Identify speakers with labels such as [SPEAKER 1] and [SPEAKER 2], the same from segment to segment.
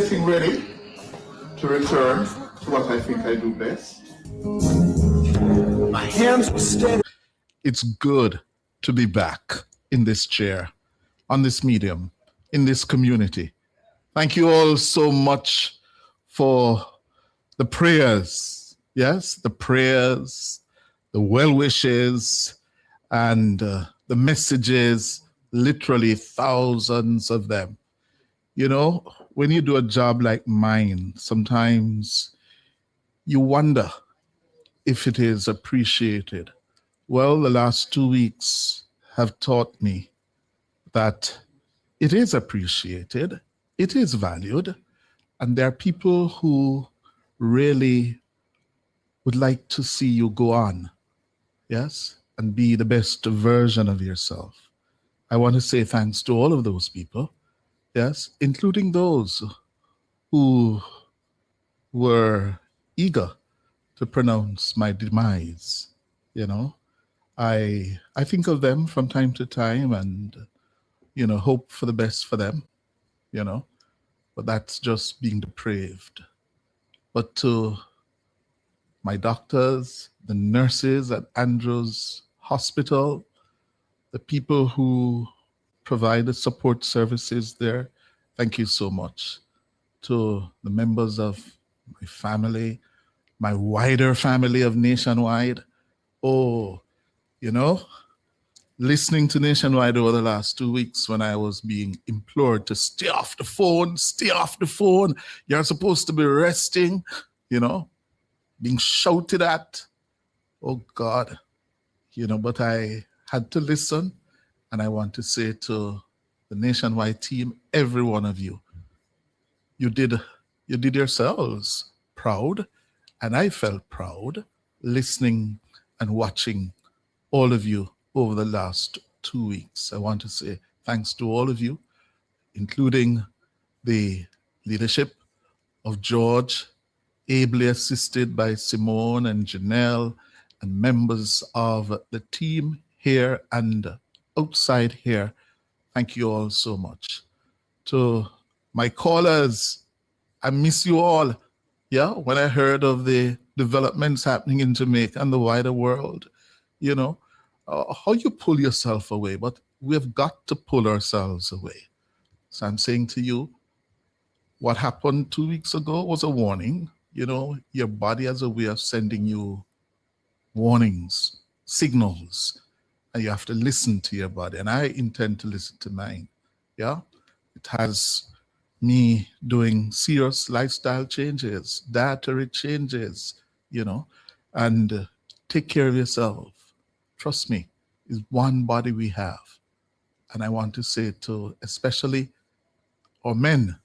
[SPEAKER 1] getting ready to return to what I think I do best. My hands were steady.
[SPEAKER 2] It's good to be back in this chair, on this medium, in this community. Thank you all so much for the prayers, yes, the prayers, the well wishes, and the messages, literally thousands of them. You know, when you do a job like mine, sometimes you wonder if it is appreciated. Well, the last 2 weeks have taught me that it is appreciated, it is valued, and there are people who really would like to see you go on, yes, and be the best version of yourself. I want to say thanks to all of those people, yes, including those who were eager to pronounce my demise. You know, I think of them from time to time and, you know, hope for the best for them, you know, but that's just being depraved. But to my doctors, the nurses at Andrews Hospital, the people who provide the support services there, thank you so much. To the members of my family, my wider family of Nationwide. Oh, you know, listening to Nationwide over the last 2 weeks when I was being implored to stay off the phone, you're supposed to be resting, you know, being shouted at. Oh God, you know, but I had to listen, and I want to say to the Nationwide team, every one of you, you did yourselves proud, and I felt proud listening and watching all of you over the last 2 weeks. I want to say thanks to all of you, including the leadership of George, ably assisted by Simone and Janelle, and members of the team here and outside here. Thank you all so much. To my callers, I miss you all. Yeah, when I heard of the developments happening in Jamaica and the wider world, you know, how you pull yourself away, but we've got to pull ourselves away. So I'm saying to you, what happened 2 weeks ago was a warning. You know, your body has a way of sending you warnings, signals, and you have to listen to your body. And I intend to listen to mine. Yeah, it has me doing serious lifestyle changes, dietary changes, you know, and take care of yourself. Trust me, it's one body we have. And I want to say to especially our men,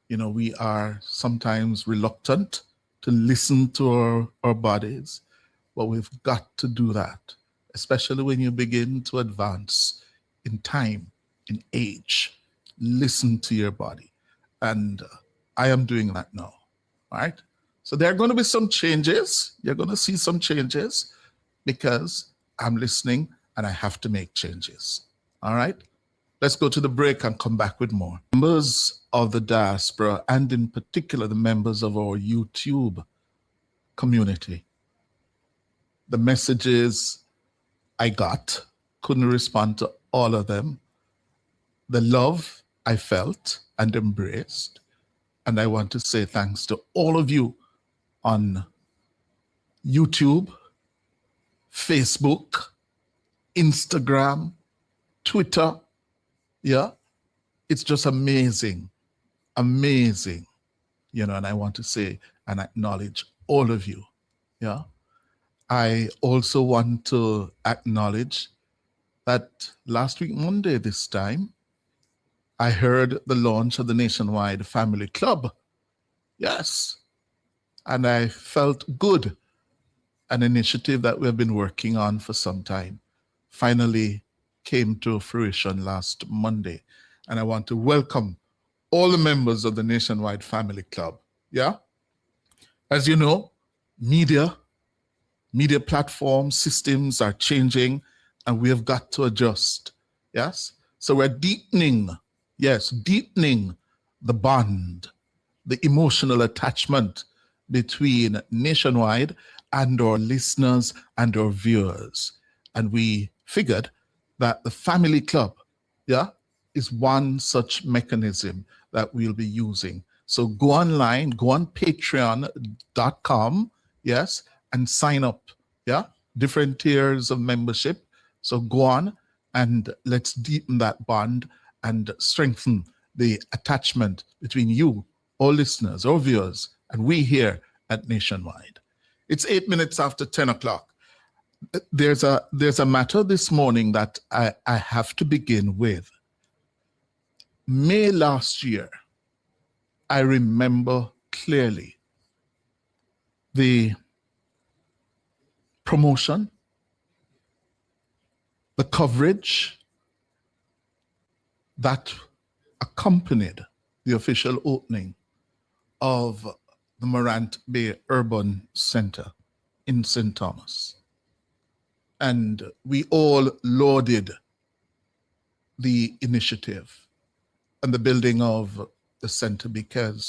[SPEAKER 2] you know, we are sometimes reluctant to listen to our bodies, but we've got to do that, especially when you begin to advance in time, in age. Listen to your body. And I am doing that now, all right? So there are going to be some changes. You're going to see some changes because I'm listening and I have to make changes, all right? Let's go to the break and come back with more. Members of the diaspora, and in particular the members of our YouTube community, the messages I got, couldn't respond to all of them. The love I felt and embraced, and I want to say thanks to all of you on YouTube, Facebook, Instagram, Twitter. Yeah, it's just amazing, amazing, you know, and I want to say and acknowledge all of you. Yeah, I also want to acknowledge that last week, Monday this time, I heard the launch of the Nationwide Family Club. Yes, and I felt good. An initiative that we've been working on for some time finally came to fruition last Monday. And I want to welcome all the members of the Nationwide Family Club. Yeah? As you know, media platforms, systems are changing, and we have got to adjust. Yes? So we're deepening the bond the emotional attachment between Nationwide and our listeners and our viewers. And we figured that the family club, yeah, is one such mechanism that we'll be using. So go online, go on patreon.com, yes, and sign up, yeah, different tiers of membership. So go on and let's deepen that bond and strengthen the attachment between you, all listeners, all viewers, and we here at Nationwide. It's 8 minutes after 10 o'clock. There's a matter this morning that I have to begin with. May last year, I remember clearly the promotion, the coverage that accompanied the official opening of the Morant Bay Urban Center in St. Thomas. And we all lauded the initiative and the building of the center because